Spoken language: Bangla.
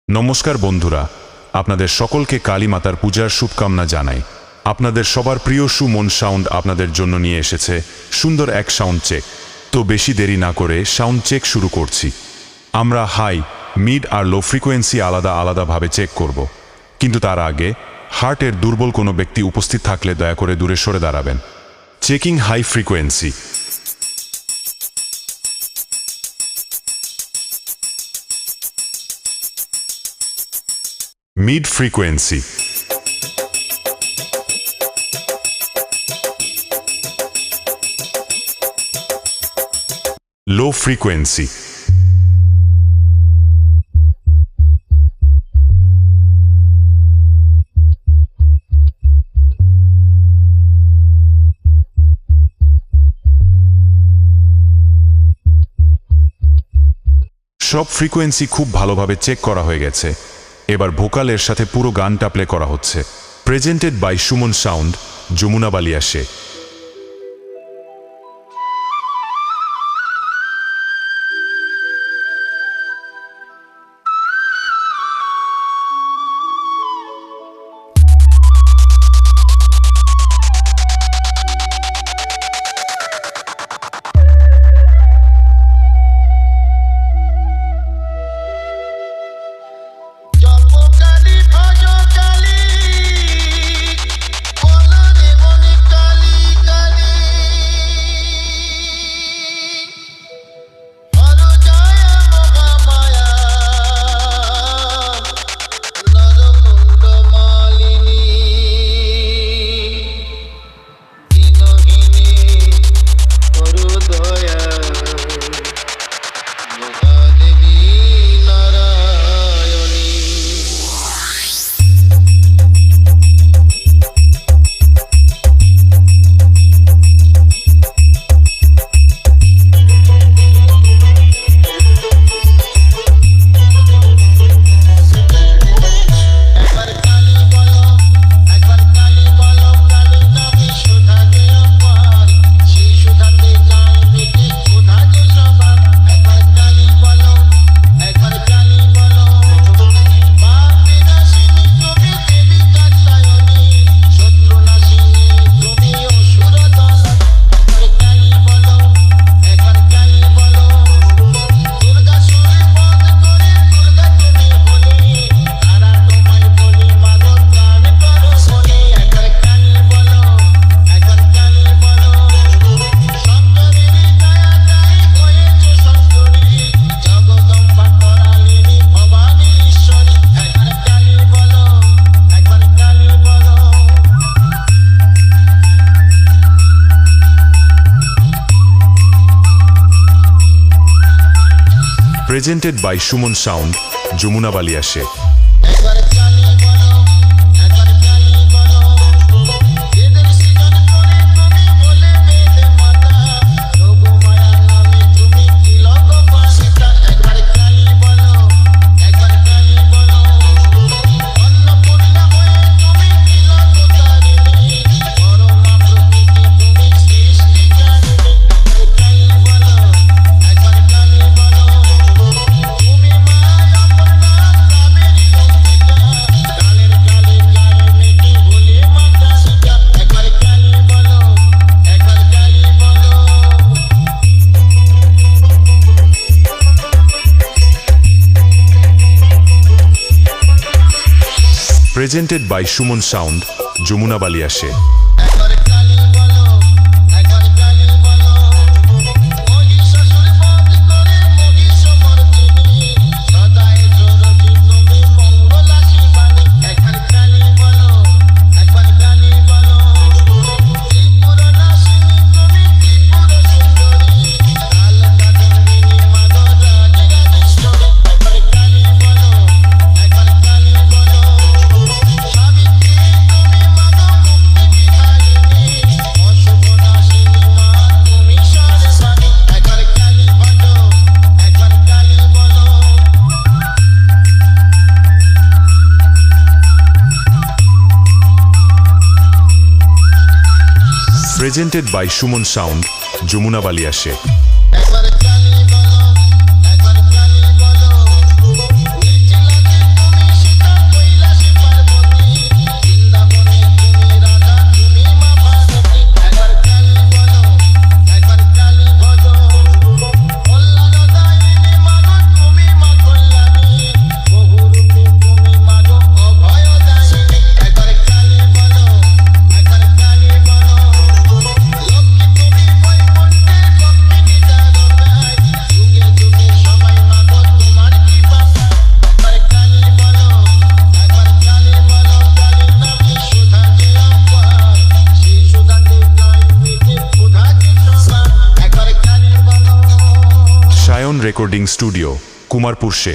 নমস্কার বন্ধুরা, আপনাদের সকলকে কালী মাতার পূজার শুভকামনা জানাই। আপনাদের সবার প্রিয় সুমন সাউন্ড আপনাদের জন্য নিয়ে এসেছে সুন্দর এক সাউন্ড চেক। তো বেশি দেরি না করে সাউন্ড চেক শুরু করছি। আমরা হাই, মিড আর লো ফ্রিকোয়েন্সি আলাদা আলাদাভাবে চেক করব, কিন্তু তার আগে হার্টের দুর্বল কোনো ব্যক্তি উপস্থিত থাকলে দয়া করে দূরে সরে দাঁড়াবেন। Checking high frequency. Mid frequency. Low frequency. সব ফ্রিকোয়েন্সি খুব ভালোভাবে চেক করা হয়ে গেছে। এবার ভোকালের সাথে পুরো গানটা প্লে করা হচ্ছে। Presented by Suman sound, Jamuna Baliya সে। Presented by Shumon Sound, Jamuna Balia she. Presented by Shumon Sound, Jamuna Balia she. Presented by Shumon Sound, Jamuna Balia she. Recording studio, Kumarpur say